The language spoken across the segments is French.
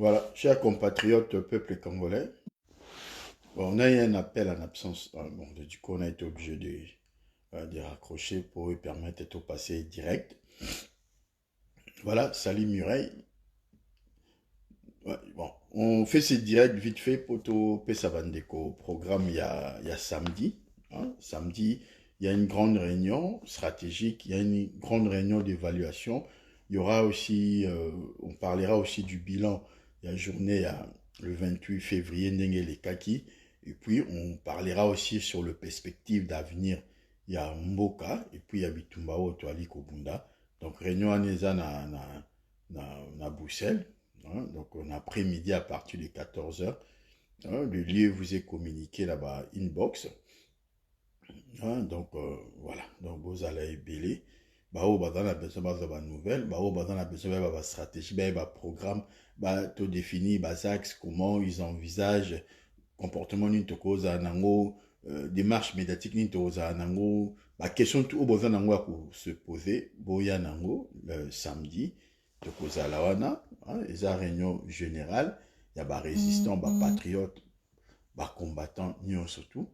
Voilà, chers compatriotes, peuple congolais, bon, on a eu un appel en absence. Bon, du coup, on a été obligé de raccrocher pour lui permettre de passer direct. Voilà, salut Mireille. Ouais, bon, on fait ce direct vite fait pour tout Pesavandeko. Programme, il y a samedi. Samedi, il y a une grande réunion stratégique, il y a une grande réunion d'évaluation. Il y aura aussi, on parlera aussi du bilan. Il y a une journée, le 28 février, Ndenge les Kaki. Et puis, on parlera aussi sur le perspective d'avenir. Il y a Mboka, et puis il y a Bitumbao, Toali, Kobunda. Donc, réunion à Neza na Bruxelles. Donc, en après-midi à partir de 14 heures. Le lieu vous est communiqué là-bas, inbox. Donc, voilà. Donc, vous allez belé. Dans la besoin de nouvelles, dans la besoin de stratégie, de programme, tout défini, axe, comment ils envisagent comportement ni cause à nango, démarche médiatique ni à nango, question tout au besoin nango à se poser, boya nango, le samedi, cause à la wana, les réunion générale, il y a résistants, patriotes, combattants, ni surtout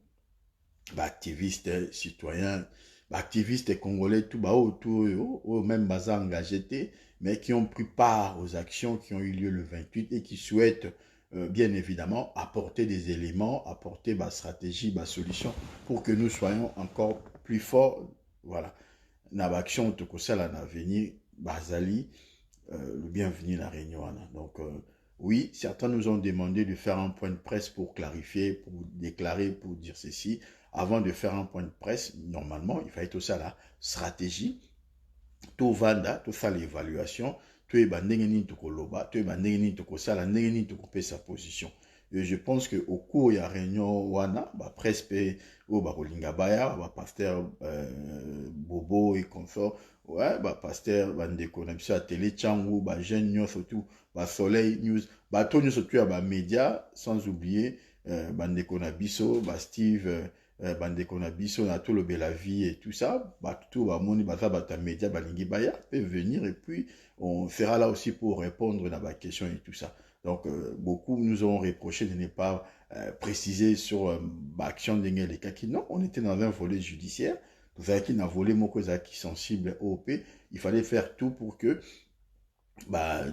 activistes citoyens, activistes congolais, tout autour, même bazar engagés, mais qui ont pris part aux actions qui ont eu lieu le 28 et qui souhaitent bien évidemment apporter des éléments, apporter ma stratégie, ma solution pour que nous soyons encore plus forts. Voilà. Dans l'action de ça, à l'avenir, Bazali, le bienvenu à la réunion. Donc, oui, certains nous ont demandé de faire un point de presse pour clarifier, pour déclarer, pour dire ceci. Avant de faire un point de presse, normalement, il fallait tout ça la stratégie, tout vanda, tout ça l'évaluation, tout est bandengeni tout loba, tout est bandengeni tout ça la nengeni tout couper sa position. Et je pense que au cours de la réunion wana, presse ou rolinga baya, pasteur Bobo et consort, ouais, pasteur bandeko na biso à télé changu, jeune news surtout, soleil news, tout news surtout à média, sans oublier bandeko na biso, Steve bandeko na biso na tout le bela vie et tout ça, tout ba moni baza bata média balingi baya peut venir et puis on sera là aussi pour répondre à la question et tout ça. Donc beaucoup nous ont reproché de ne pas préciser sur l'action d'Engel Kaki. Non, on était dans un volet judiciaire. Vous savez qu'il y a un volet qui sensible au OP. Il fallait faire tout pour que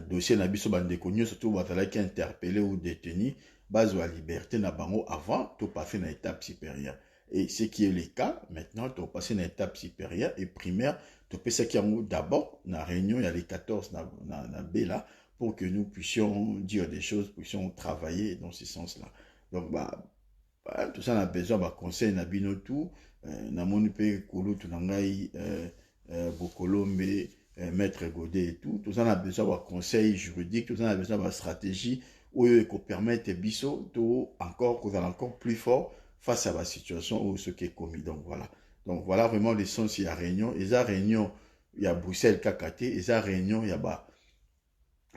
dossier na biso bandeko nyonso surtout bazalaki interpellé ou détenu bazwa liberté na bango avant de passer à l'étape supérieure. Et ce qui est le cas, maintenant, tu as passé à l'étape supérieure et primaire, tu as ça qui d'abord, dans la réunion, il y a les 14 na Bela, pour que nous puissions dire des choses, puissions travailler dans ce sens-là. Donc, tout ça, on a besoin de conseil, na bino tout, na moni pe kulu, tu nangai, Bokolombe, Maître Godet et tout ça, on a besoin de conseil juridique, tout ça, on a besoin de stratégie, où il faut permettre biso, encore, qu'on a encore plus fort, face à la situation où ce qui est commis. Donc voilà vraiment l'essence, il y a réunion. Et ça réunion, il y a Bruxelles, KKT. Et ça réunion, il y a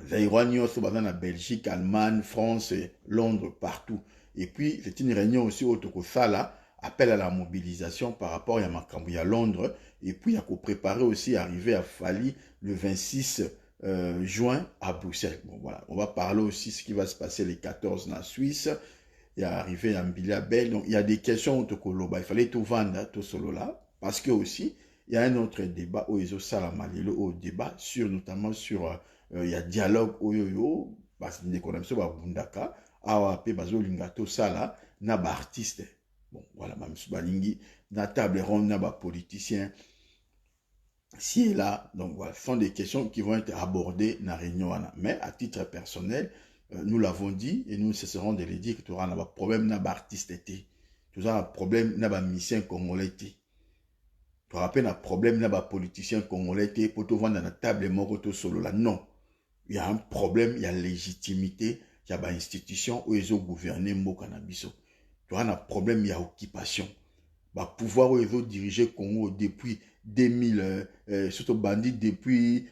Zaïroignon, dans la Belgique, Allemagne, France, Londres, partout. Et puis, c'est une réunion aussi autour de ça, là, appel à la mobilisation par rapport à Makambu, à Londres. Et puis, il y a qu'au préparer aussi, arriver à Fali le 26 juin à Bruxelles. Bon, voilà. On va parler aussi de ce qui va se passer les 14 en Suisse. Il y a arrivé à Mbiliabel. Donc, il y a des questions autour de il fallait tout vendre, tout solo là. Parce que aussi, il y a un autre débat où ils ont ça au débat sur, notamment sur, il y a dialogue au parce que les économistes va bundaka, awa bazo lingato sala, na ba artiste. Bon, voilà, même Subalingi, na table ronde, na ba politicien, si et là. Donc, voilà, ce sont des questions qui vont être abordées dans la réunion. Mais, à titre personnel, nous l'avons dit et nous cesserons de le dire que tu auras un problème d'artiste, tu auras un problème de musicien congolais, tu auras un problème de politicien congolais pour te vendre dans la table moroto solo là. Non, il y a un problème, il y a légitimité, il y a une institution où ils ont gouverné Mboka na biso. Tu auras un problème, il y a occupation. Pouvoir où ils ont dirigé Congo depuis 2000, surtout bandit depuis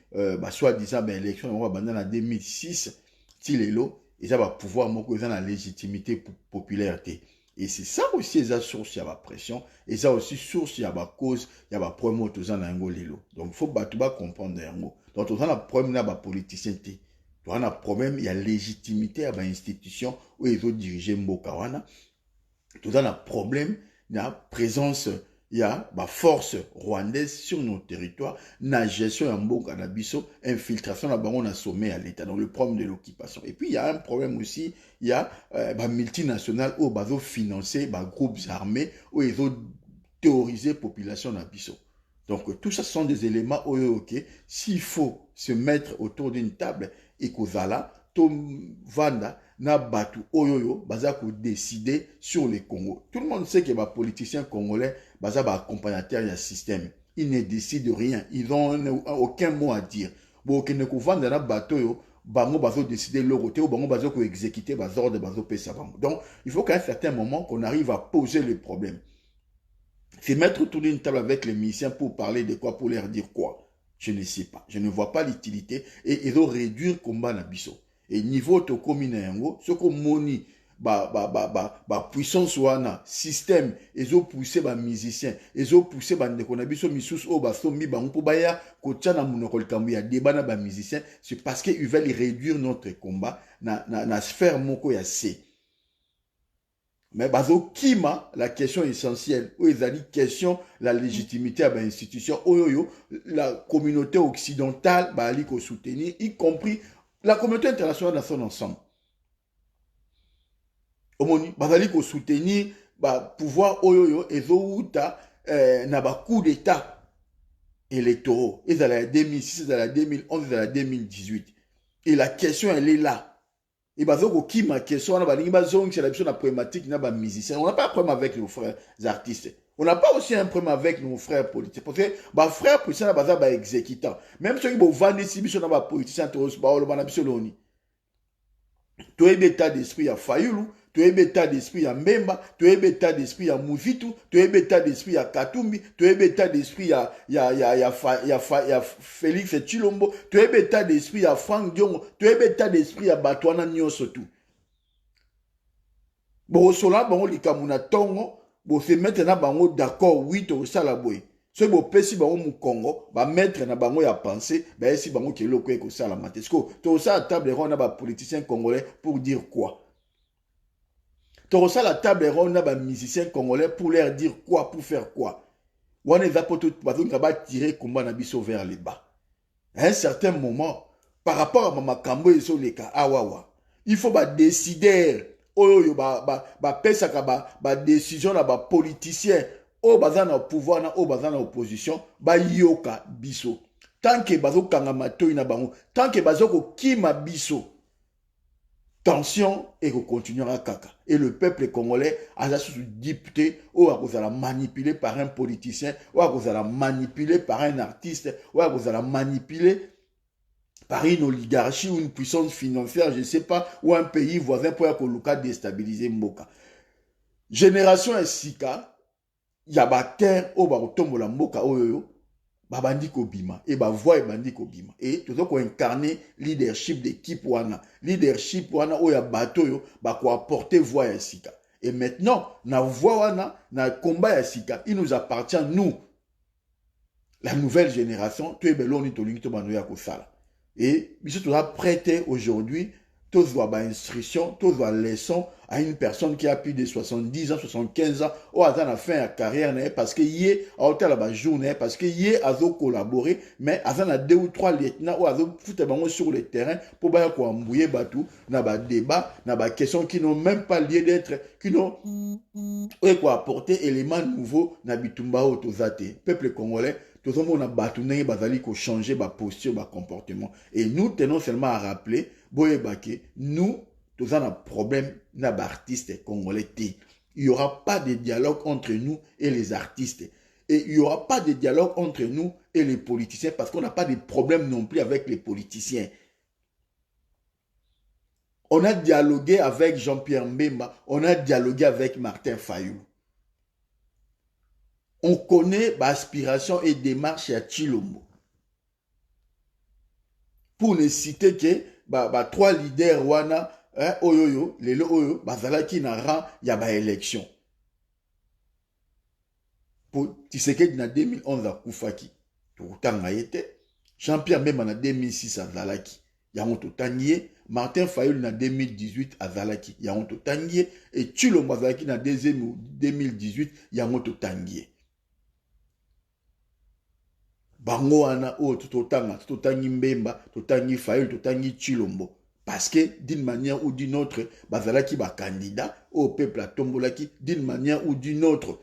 soi-disant élection, on va bandit en 2006. Tilelo, et ça va pouvoir montrer la légitimité popularité. Et c'est ça aussi, ça source, il y a la pression, et ça aussi source, il y a la cause, il y a la problème, tout ça, dans lelo. Donc, il faut comprendre, donc, tout ça, la problème, il y a la politicité. On a un problème, il y a légitimité à l'institution où ils ont dirigé Mboka wana. On a un problème, il y a présence, il y a force rwandaise sur nos territoires, la gestion en Mboka na biso, infiltration là on a sommet à l'État, donc le problème de l'occupation. Et puis il y a un problème aussi, il y a multinationales où ils ont financé groupes armés, où ils ont théorisé la population na biso. Donc tout ça sont des éléments où ok, s'il faut se mettre autour d'une table et kozala to vanda na batu oyoyo baza ko décider sur le Congo. Tout le monde sait que les politiciens congolais baza ba accompagnateur du système. Ils ne décident rien, ils n'ont aucun mot à dire. Bon que ko vanda na batu yo bango bazo décider leur côté ou bango bazo ko exécuter bas ordre bazo pesa bango. Donc il faut qu'à un certain moment qu'on arrive à poser les problèmes. C'est mettre autour d'une table avec les musiciens pour parler de quoi, pour leur dire quoi. Je ne sais pas. Je ne vois pas l'utilité. Et ils ont réduit le combat na biso. Et niveau to commune yango, ce qu'on moni, puissance wana, système, ils ont poussé les musiciens, ils ont poussé les ndeko na biso misous o basomi bango pour baya ko tchana munoko likambo ya débat na ba musiciens, c'est parce qu'ils veulent réduire notre combat na sphère moko ya C. Mais bazo kima la question essentielle où ils ont dit question la légitimité à l'institution oyoyo la communauté occidentale ba ali ko soutenir y compris la communauté internationale dans son ensemble. Omoni bazali ko soutenir ba pouvoir oyoyo ezouta na ba coup d'état électoraux ils allaient 2006 ils allaient 2011 ils allaient 2018 et la question elle est là. Et bah, qui ma question, on a la problématique, on a musiciens. On n'a pas un problème avec nos frères artistes. On n'a pas aussi un problème avec nos frères politiques. Parce que, bah, frères politiciens, on a exécutants. Même ceux qui vont vendre ici, on a politiciens, on a absolument. Tu as un état d'esprit à Fayoulou, tu as un état d'esprit à Mbemba, tu as un état d'esprit à Mouzitu, tu as un état d'esprit à Katumbi, tu as un état d'esprit à Félix Chilombo, tu as un état d'esprit à Frank Diongo, tu as un état d'esprit à Batouana Nyosotu. Bon, cela, bon, les Kamuna Tongo, bon, c'est maintenant, bon, d'accord, oui, tu as ça la boue. Ce qui est si bango mu Congo, ba mettre na bango ya penser, ba si bango ki loko ko sala matesko. To ça à table ronde ba politicien congolais pour dire quoi? To ça la table ronde ba musicien congolais pour leur dire quoi, pour faire quoi? Wana za poto bazon ka ba tirer combat na biso vers le bas. À un certain moment, par rapport à makambo eso leka awawa, il faut ba décider oyo ba pesa ka ba décision na ba politicien o baza na pouvoir na o baza na opposition ba yoka biso tant que bazo kanga matoi na bango tant que bazo ko kima biso tension et ko continuera kaka et le peuple congolais a sous député ou a kozala manipulé par un politicien ou a kozala manipulé par un artiste ou a kozala manipulé par une oligarchie ou une puissance financière je sais pas ou un pays voisin pour koluka déstabiliser mboka génération esika ya ba terre o ba kotombola mboka oyo babandi kobima et ba voix ebandi kobima et tozo ko incarner leadership d'équipe wana o ya bato yo ba ko apporter voix ya sika et maintenant na voix wana na combat ya sika il nous appartient nous la nouvelle génération to ebeloni to lingi to bano ya kosala et biso to prêter aujourd'hui tous doivent avoir instruction, tous doivent leçon à une personne qui a plus de 70 ans, 75 ans, ou à la fin de la carrière, parce qu'il y a la journée, parce qu'il y a collaboré, mais à la 2 ou 3 lieutenants, ou à foutre sur le terrain, pour bien qu'on embrouiller batou, n'a pas débat, n'a pas question qui n'ont même pas lieu d'être, qui n'ont quoi apporter éléments nouveaux, n'a bitumba ou tozate. Peuple congolais, tout le monde a batouné, bazali ko changer ba posture, ba comportement. Et nous tenons seulement à rappeler, boye bake, nous, tous un problème na ba artistes congolais. Il n'y aura pas de dialogue entre nous et les artistes. Et il n'y aura pas de dialogue entre nous et les politiciens parce qu'on n'a pas de problème non plus avec les politiciens. On a dialogué avec Jean-Pierre Mbemba, on a dialogué avec Martin Fayulu. On connaît l'aspiration et démarche à Chilombo. Pour ne citer que 3 leaders wana oyoyo, lelo oyo, bazalaki na rang ya ba élection. Pour Tshisekedi na 2011 à Koufaki. Tout tanga yete. Jean-Pierre même en 2006 à Zalaki. yango totangi Martin Fayulu na 2018 azalaki yango totangi et Tshilombo azalaki na 2018 yango totangi bango wana o totangi Mbemba totangi Fayulu totangi Tshilombo parce que d'une manière ou d'une autre bazalaki ba candidat au peuple a tombolaki d'une manière ou d'une autre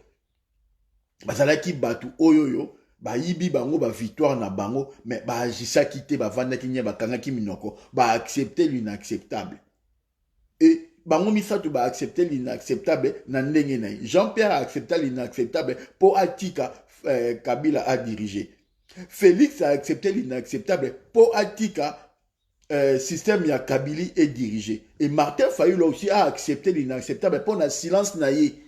bazalaki batu oyoyo ba yibi bango ba victoire na bango mais ba ajisaki te ba vandaki nya ba kangaki minoko ba accepter l'inacceptable et bango misato ba accepter l'inacceptable na ndenge na Jean-Pierre a accepté l'inacceptable pour atika Kabila a dirigé. Félix a accepté l'inacceptable pour atika système ya Kabili est dirigé. Et Martin Fayulu aussi a accepté l'inacceptable pour la silence naïe.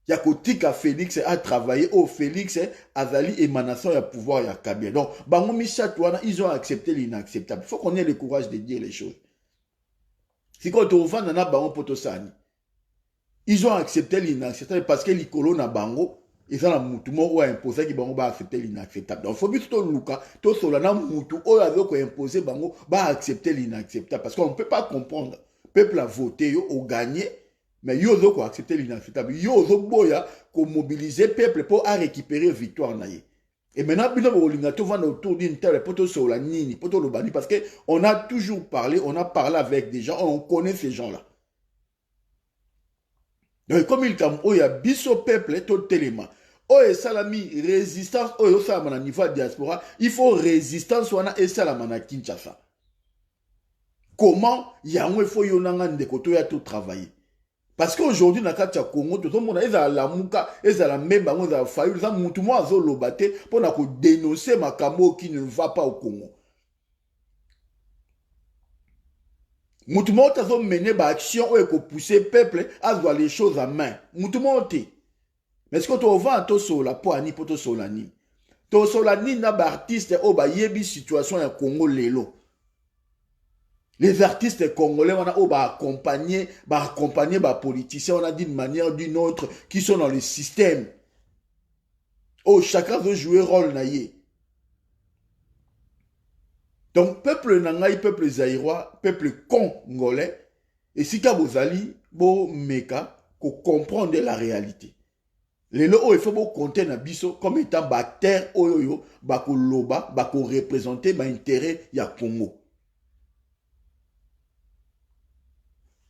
Yakotika Félix a travaillé au Félix azali émanation ya pouvoir ya Kabila. Donc, bango misatouana, ils ont accepté l'inacceptable. Il faut qu'on ait le courage de dire les choses. Si quand on va dans bango potosani, ils ont accepté l'inacceptable parce que l'icolo na bango ils ont mutu mo imposé qui bango ba accepter l'inacceptable. Donc, il faut bien tout luka, tout cela na mutu o avait ko imposer bango ba accepter l'inacceptable parce qu'on ne peut pas comprendre. Le peuple a voté, yo a gagné. Mais yo ko accepter l'inacceptable. Yo boya ko mobiliser peuple pour récupérer victoire naïe. Et maintenant bino bolinga to vanda autour d'une table poto sola nini poto lo bani parce que on a toujours parlé, on a parlé avec des gens, on connaît ces gens-là. Donc comme il tam oya biso peuple to telema. Oye salami résistance oyo salama na niveau diaspora, il faut résistance wana et salama na Kinshasa. Comment yango il faut yonanga ndeko to ya tout travailler. Parce qu'aujourd'hui, dans le Congo, tout le monde est à la mouka, est à la même banque, à Fayulu, ça monte moi à Zolobate pour dénoncer ma camo qui ne va pas au Congo. Moutoumont a mené une action où il faut pousser le peuple à voir les choses en main. Moutoumont. Mais est-ce que tu vas en sola pour ani pour solani? To solani na ba artiste au ba yebi situation en Congo lelo. Les artistes congolais, on a accompagné les politiciens, on a d'une manière ou d'une autre, qui sont dans le système. Oh, chacun veut jouer rôle naïe. Donc, peuple nangaï, peuple zaïrois, peuple congolais, et si kabozali, bo meka, ko comprendre la réalité. Les lots, il faut compter na biso comme étant bactère, oyoyo, bako loba, bako représenter, ba intérêt ya Congo.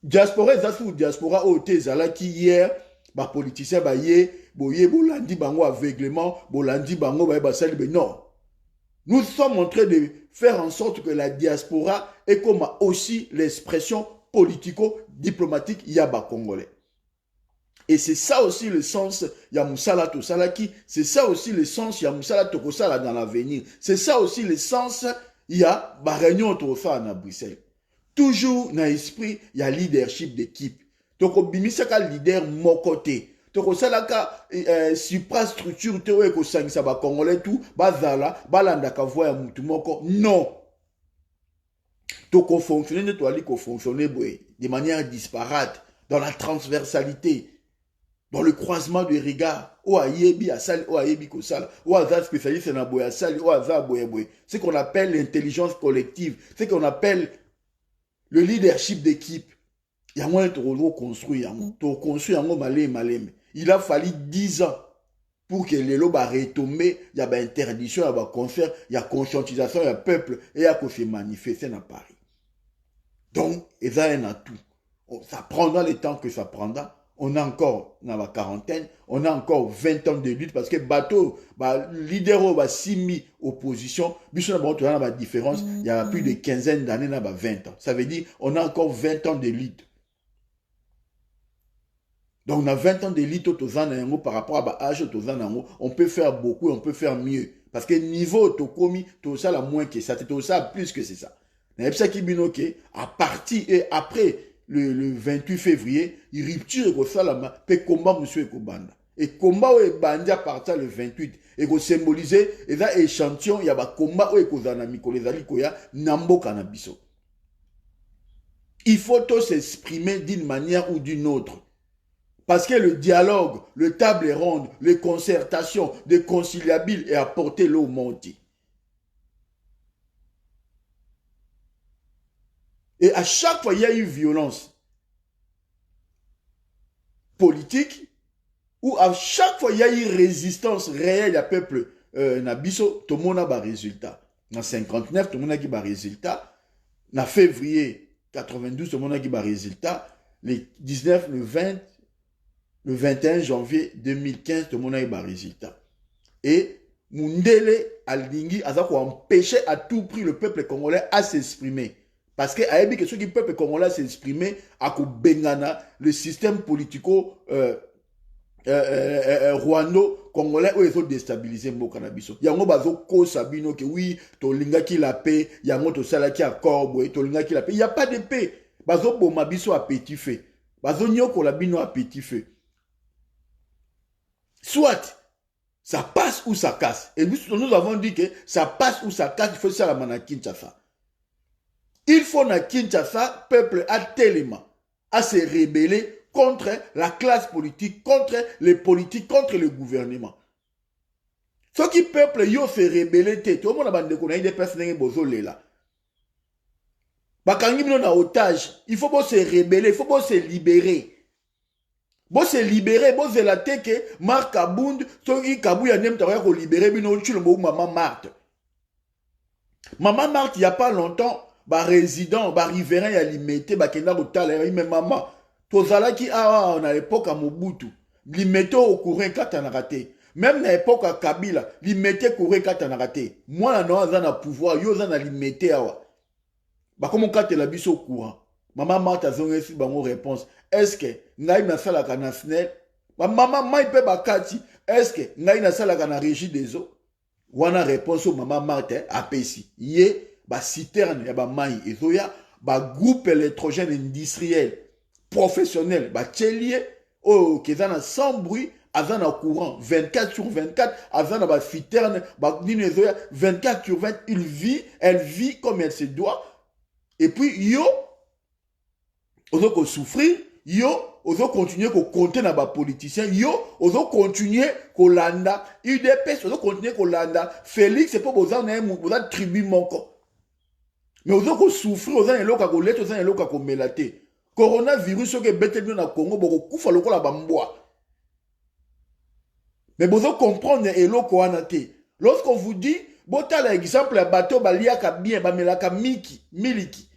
Diaspora ou diaspora ote zalaki hier ba politicien ba ye boye bolandi bango aveuglement bolandi bango ba sali non. Nous sommes en train de faire en sorte que la diaspora est comme aussi l'expression politico-diplomatique yaba congolais. Et c'est ça aussi le sens ya musala to salaki, c'est ça aussi le sens ya musala to kosala dans l'avenir. C'est ça aussi le sens ya ba réunion to fa na Bruxelles. Toujours dans l'esprit, il y a leadership d'équipe. Donc, bimisaka leader mon côté. Donc, salaka suprastructure théorie ko sangisa ba congolais tout, bazala, balanda ka voya mutu moko. Non. Donc, on fonctionne de manière disparate, dans la transversalité, dans le croisement de regards. O ayebi asali, o ayebi ko sala, o aza spécialiste na boya sali, o aza boya boya. C'est qu'on appelle l'intelligence collective. C'est qu'on appelle le leadership d'équipe. Il y a moins de construire. Il a fallu 10 ans pour que les lots retomber. Il y a une interdiction, il y a un concert, il y a conscientisation, il y a peuple et il y a se manifester dans Paris. Donc, il y a un atout. Ça prendra le temps que ça prendra. On a encore dans la quarantaine, on a encore 20 ans de lutte parce que bateau, leader va 6 opposition, il y a une différence, il y a plus de quinzaine d'années, 20 ans. Ça veut dire on a encore 20 ans de lutte. Donc on a 20 ans de lutte par rapport à l'âge, on peut faire beaucoup, on peut faire mieux. Parce que niveau tokomi, tout ça la moins que ça, tout ça plus que c'est ça. À partir et après le 28 février, il rupture ko salama pe combat monsieur Ekobanda. Et combat o ebandi à partir le 28 et ko symboliser et ça échantillon ya ba combat o ekozana mikolo ezali koya namboka na biso. Il faut tous s'exprimer d'une manière ou d'une autre. Parce que le dialogue, le table ronde, les concertations, les conciliables est apporté l'eau monti. Et à chaque fois, il y a eu violence politique, ou à chaque fois, il y a eu résistance réelle du peuple. Nabiso, tout le monde a un résultat. En 59, tout le monde a un résultat. En février 92, tout le monde a un résultat. Le 19, le 20, le 21 janvier 2015, tout le monde a un résultat. Et Mundele Alingi a empêché à tout prix le peuple congolais à s'exprimer. Parce que a dit que ceux qui peuple congolais s'exprimer à Bengana, le système politico Rwando congolais où ils ont déstabilisé mboka na biso. Yango bazo ko sabino que oui, to linga ki la paix, yango to sala ki accord boy, to linga ki la paix. Il y a pas de paix. Bazo boma biso à petit feu. Bazo nyoko la bino à petit feu. Soit ça passe ou ça casse. Et nous avons dit que ça passe ou ça casse, il faut ça la mana Kinshasa. Il faut na Kinshasa, peuple à tellement à se rebeller contre la classe politique, contre les politiques, contre le gouvernement. Ceux qui peuple yo se rebeller, tout le monde a bandé qu'on a des personnes qui bozo là. Bakangi bino na otage, il faut se rebeller, il faut se libérer. Bon se libérer, bon se la teke, Marc Abound, ceux qui kabouya nem t'aurait qu'on libérer, bino tu le mot maman Marthe. Maman Marthe, il n'y a pas longtemps, bah résident, bah riverain, il a limité, bah kenda kotala, mais maman, tozala qui a à l'époque à Mobutu, limité au courant quand on a raté. Même à l'époque à Kabila, limité au courant quand on a raté. Moi, là, non, on a pouvoir, yo, on a limité awa. Bah comment quand la biso au courant? Maman Marthe a zoné si bango réponse. Est-ce que n'a na sala kana snel? Maman mai pe bakati. Est-ce que n'a na sala kana régie des eaux? Wana réponse au maman Marthe a pesi. Yé ba citerne ya ba mai ezoya ba groupe électrogène industriel professionnel ba tchelier oh kezana sans bruit azana courant 24 sur 24 azana ba citerne ba nino ezoya 24 sur 20 elle vit comme elle se doit. Et puis yo ozo ko souffrir, yo ozo continuer ko compter na ba politicien, yo ozo continuer ko landa UDPS, ozo continuer ko landa Félix c'est pas besoin na boza tribu moko. Mais ozo ko souffrir, ozo na loka ko leto, ozo na loka ko melate. Coronavirus que bete na Congo boko kufa lokola ba mbwa. Mais bozo comprendre eloko wana te. Lorsqu'on vous dit bota la exemple ya bateau baliaka bien, ba melaka miliki.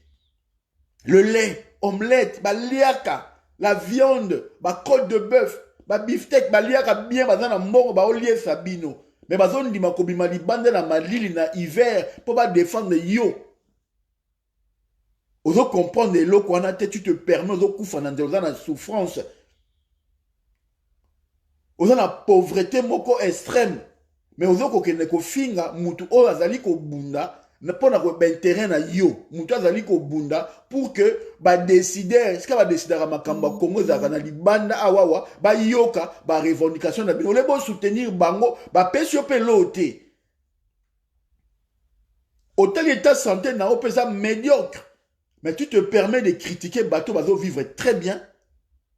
Le lait, omelette, baliaka, la viande, ba côte de bœuf, ba beefsteak, baliaka bien, bazana mbongo ba olie sabino. Mais bazon di makobima libande na malili na hiver pour ba défendre yo. Ozo comprendre lo kwana te tu te permets ozo kufa na nzela na souffrance. Ozo na pauvreté moko extrême. Mais ozo kokende ko finga mutu o azali ko bunda. Ne pas avoir intérêt na yo mutu azali ko bunda pour que ba décider ce que va décider à makamba Congo za na libanda awawa ba yoka ba revendication na bino le bon soutenir bango ba pesio pe loté autant l'état santé na opesa médiocre mais tu te permets de critiquer bateau bazo vivre très bien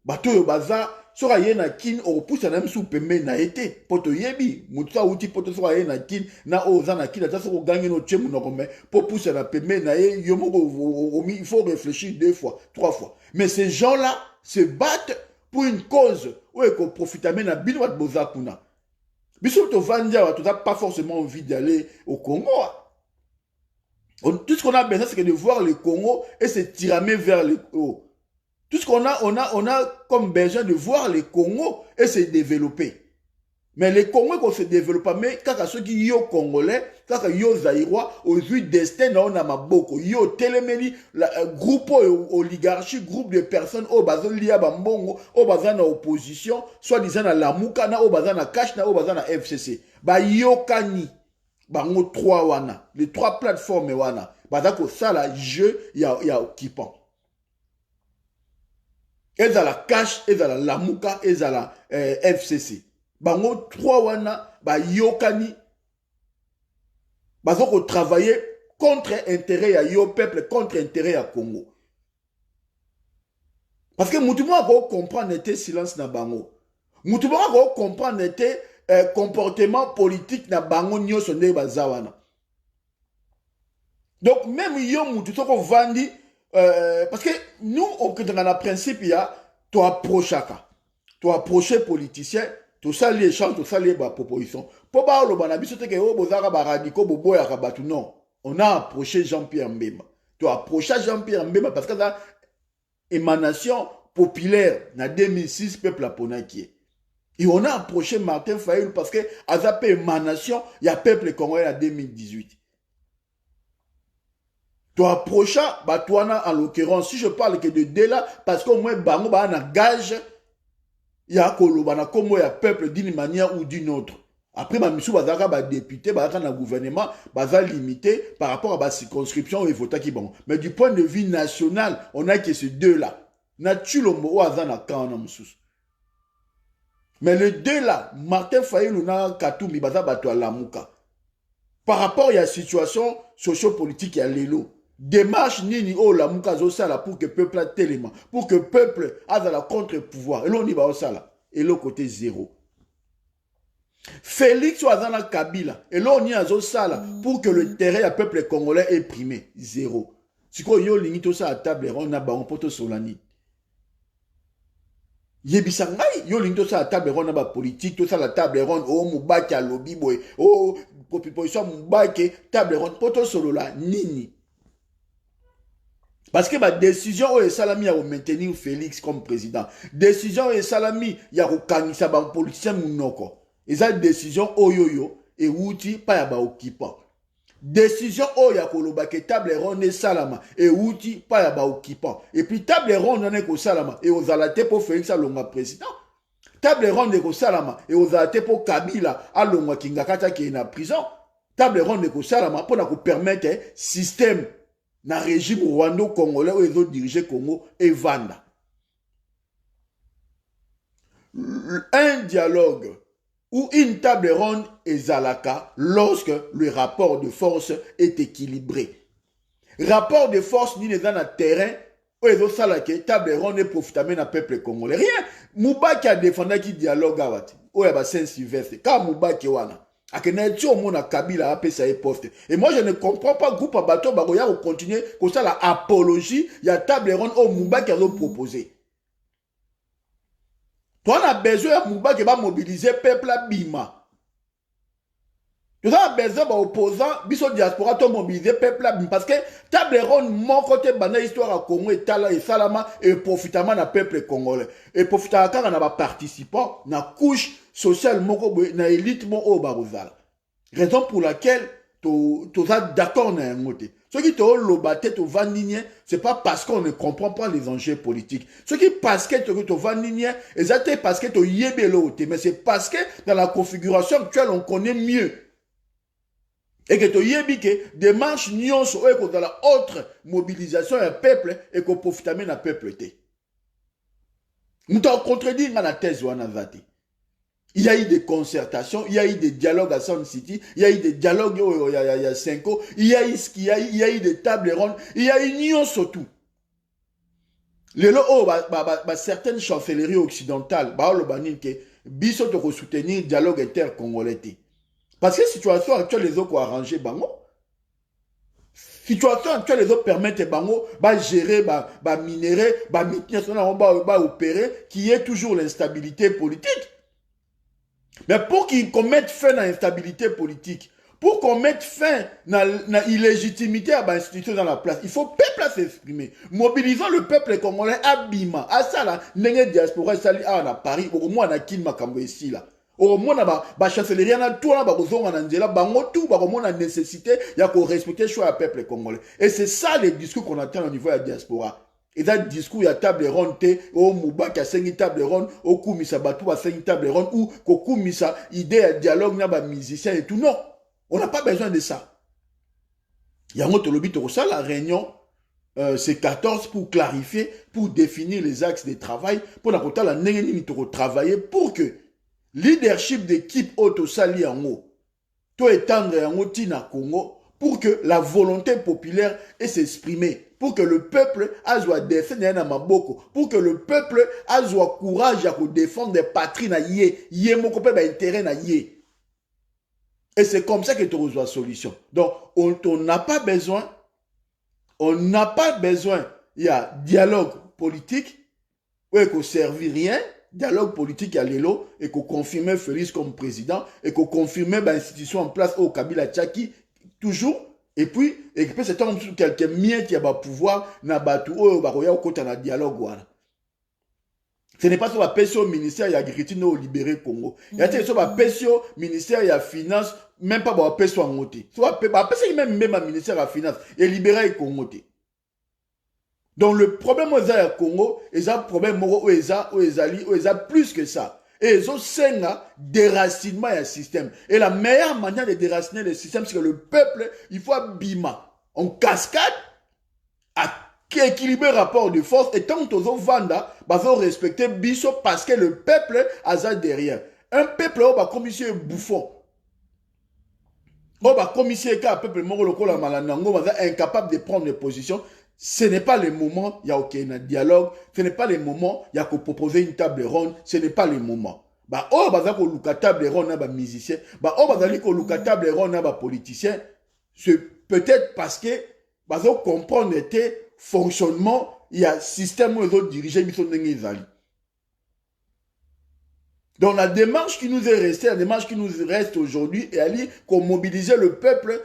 bateau baza sora yena kin o pousse na msu pembe na été poto yebi mutsa uti poto sora yena kin na oza na kin ta soko gagner no tchemu no mais pour pousser na pembe na ye il faut réfléchir 2 fois 3 fois mais ces gens là se battent pour une cause où ils profitent même na bino wat bozakuna biso to vandia tu n'as pas forcément envie d'aller au Congo. Tout ce qu'on a besoin c'est de voir le Congo et se tirer vers le haut. Tout ce qu'on a, on a comme besoin de voir les Congo et se développer. Mais les Congolais qu'on se développe, mais quand ceux qui sont Congolais, quand yo Zaïrois, aujourd'hui destin on a maboko, yo téléméli, groupe oligarchie, groupe de personnes au bazan liya bambongo, au bazan na opposition, soit disant na Lamuka na au bazan na Cash na au bazan na FCC. Ba yo kani, bango 3 wana, les 3 plateformes wana, bazako ça la jeu ya occupant. Eza la Cash, eza la Lamuka, eza la FCC. Bango 3 wana, ba yokani, bazoko travailler contre intérêt ya yo peuple, contre intérêt ya Congo. Parce que moutouma ko comprendre était silence na bango. Moutouma ko comprendre était comportement politique na bango nyoso nde bazawana. Donc même yo moutou soko vandi parce que nous, dans le principe, il y a, tu approches chacun. Tu approches politicien, tu sali échange, tu sali la proposition. Pour pas le banabi, c'est que vous avez radicaux, vous avez non. On a approché Jean-Pierre Mbemba. Tu approches Jean-Pierre Mbemba parce que ça, émanation populaire, en 2006, peuple aponaki. Et on a approché Martin Fayulu parce que, à sa émanation, il y a peuple congolais en 2018. Tu approches, bah, toi, en l'occurrence, si je parle que de deux là, parce qu'au moins, bango, bah, on a gage, il y a kolobana comme il y a peuple d'une manière ou d'une autre. Après, ma mission, bah, député, bah, dans le gouvernement, bah, limité par rapport à la circonscription et vote qui bon. Mais du point de vue national, on a que ces deux là. Naturellement, ou à na quand on a mais les deux là, Martin Fayulu na Katoumi, bah, bato à Lamuka. Par rapport à la situation socio-politique, il y a l'élo. Démarche nini oh la muka zo sala pour que peuple a tellement, pour que peuple a la contre-pouvoir. Et l'on y va au sala. Et l'autre côté zéro. Félix Ouazana Kabila. Et l'on y a zo sala pour que le terrain à peuple congolais est primé. Zéro. Si quoi yo limite ça à table on a ba on poto solani. Yebisa ngai yo limite ça à table on a ba politique tout ça la table ronde oh mubaki à lobby boy oh proposition mubaki table ronde poto solo la nini. Parce que la décision est salami à maintenir Félix comme président. Décision est salami à kanisa ba politicien munoko. Et ça décision oyoyo et outi pas ya ba occupant. Décision oya koloba ke table ronde salama et outi pas ya ba occupant. Et puis table ronde ne ko salama et aux alate pour Félix alonga président. Table ronde ko salama et aux alate pour Kabila alonga kingakata qui est na prison. Table ronde ko salama pour na ko permettre système na régime rwando-congolais où ils ont dirigé Congo et Vanda. Un dialogue ou une table ronde est zalaka lorsque le rapport de force est équilibré. Rapport de force ni dans le terrain où ils ont salaké table ronde et profitable dans le peuple congolais. Rien. Moubaki a défendu qui dialogue à où il y a Saint-Sylvestre. Quand Moubaki wana. Et moi, je ne comprends pas groupe à bateau, baroya ou continuer comme ça la apologie, il y a table ronde au Mouba qui a proposé. Toi, on a besoin de Mouba qui va mobiliser le peuple à Bima. Tu as besoin d'opposants, biso diaspora, to mobiliser le peuple à Bima. Parce que table ronde, mon côté, bana histoire à Congo et Tala et Salama, et profitamment dans le peuple congolais. Et profitamment quand on a participant, dans la couche sociale, na élite, mon au barozal. Raison pour laquelle tu es d'accord dans un côté. Ceux qui te lobaté, tu vas nigner, c'est pas parce qu'on ne comprend pas les enjeux politiques. Ceux qui parce que tu vas nigner, c'est parce que tu yébé l'autre. Mais c'est parce que dans la configuration actuelle, on connaît mieux. Et que tu yébé que démarche nions ou dans la autre mobilisation un peuple et qu'on profite même d'un peuple. Nous t'en contredit dans la thèse ou en avati. Il y a eu des concertations, il y a eu des dialogues à Sun City, il y a eu des dialogues il y a 5 ans, il y a eu des tables rondes, il y a eu union surtout. Certaines chancelleries occidentales, biso to soutenir le dialogue intercongolais. Parce que la situation actuelle, les autres ont arrangé, situation actuelle, les autres permettent bango, gérer, minérer, opérer, qui est toujours l'instabilité politique. Mais pour qu'on mette fin à l'instabilité politique, pour qu'on mette fin à l'illégitimité à l'institution dans la place, il faut le peuple s'exprimer. Mobilisons le peuple congolais à Bima. À ça, là, n'est diaspora, à Paris, au moins, on a qui m'a ici, là. Au moins, on a chancellerie, on a tout, on a tout, on a nécessité, il y a qu'on respecte le choix du peuple congolais. Et c'est ça les discours qu'on attend au niveau de la diaspora. Et dans le discours, il y a table ronde, au Mouba qui a 5 table ronde, au Koumisa Batou a 5 table ronde, ou au Koumisa, idée à dialogue, n'a pas musicien et tout. Non, on n'a pas besoin de ça. Il y a un autre lobby, ça, la réunion, c'est 14 pour clarifier, pour définir les axes de travail, pour la côté la négative travailler pour que leadership d'équipe auto-sali en haut, tout étendre en haut, Tina Congo, pour que la volonté populaire ait s'exprimer, pour que le peuple a soit défendre maboko, pour que le peuple a soit courage à défendre des patries na yé mon copain intérêt na yé. Et c'est comme ça que tu reçois solution. Donc on n'a pas besoin il y a dialogue politique, où qu'on servi rien, dialogue politique à l'élo, et qu'on confirme Félix comme président, et qu'on confirme l'institution en place au Kabila Tchaki, toujours, et puis c'est quelqu'un mien qui a le pouvoir, na batu, oh, baroya, au côté na dialogue, voilà. Ce n'est pas sur la PSO au ministère de l'Agriculture au libéré Congo. Il y a sur la PSO ministère de la Finance, même pas la PSO en moté. Sur la PSO même le ministère de la Finance et libéré Congo. Donc le problème au Congo, il y a un problème où il y a plus que ça. Et ils ont un déracinement du système. Et la meilleure manière de déraciner le système, c'est que le peuple, il faut bima en cascade à équilibrer le rapport de force. Et tant que vous vanda, vous respecter biso parce que le peuple a ça derrière. Un peuple comme ici est bouffon. Comme ici est un peuple incapable de prendre des positions. Ce n'est pas le moment, il y a aucun dialogue. Ce n'est pas le moment, il y a qu'à proposer une table ronde. Ce n'est pas le moment. Table ronde na musicien. Table ronde na politicien. C'est peut-être parce que vous comprendre fonctionnement, il y a un système où les autres dirigeants sont des. Donc la démarche qui nous est restée, la démarche qui nous reste aujourd'hui, est aller qu'on mobiliser le peuple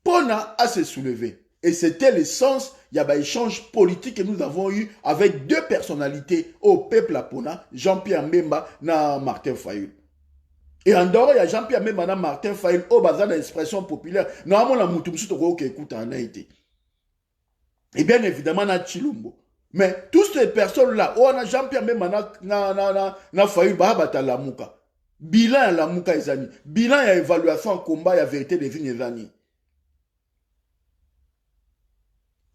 pour à se soulever. Et c'était le sens, il y a un échange politique que nous avons eu avec deux personnalités au peuple à Pona, Jean-Pierre Mbemba et Martin Fayulu. Et en dehors, il y a Jean-Pierre Mbemba et Martin Fayulu au bazar de l'expression populaire. Normalement, la moutoumsou qui écoute en Haïti. Et bien évidemment, na Chilumbo. Mais toutes ces personnes-là, on a Jean-Pierre Mbemba na Fayulu, la mouka. Bilan à la mouka, les amis. Bilan à évaluation en combat, il y a vérité des vignes, les amis.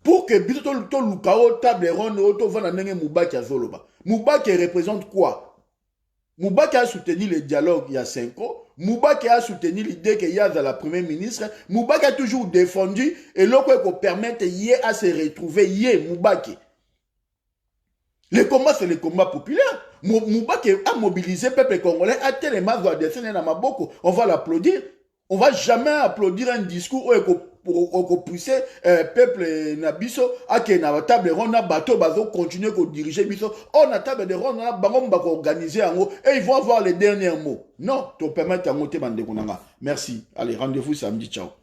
Pour que biso to lukao table ronde auto vana nenge Moubaki azoloba. Moubaki représente quoi? Moubaki a soutenu le dialogue il y a 5 ans. Moubaki a soutenu l'idée qu'il y a dans la première ministre. Moubaki a toujours défendu et l'autre qu'on permette yé à se retrouver yé Moubaki. Le combat c'est le combat populaire. Moubaki a mobilisé le peuple congolais à tellement de descendre dans Maboko. On va l'applaudir. On va jamais applaudir un discours pour pousser peuple na biso à que na table ronde na bateau bazo continuer à diriger biso. On a table de ronde na bango ba organiser ango et ils vont avoir les derniers mots. Non, to permettre à monter bande konanga. Merci. Allez, rendez-vous samedi, ciao.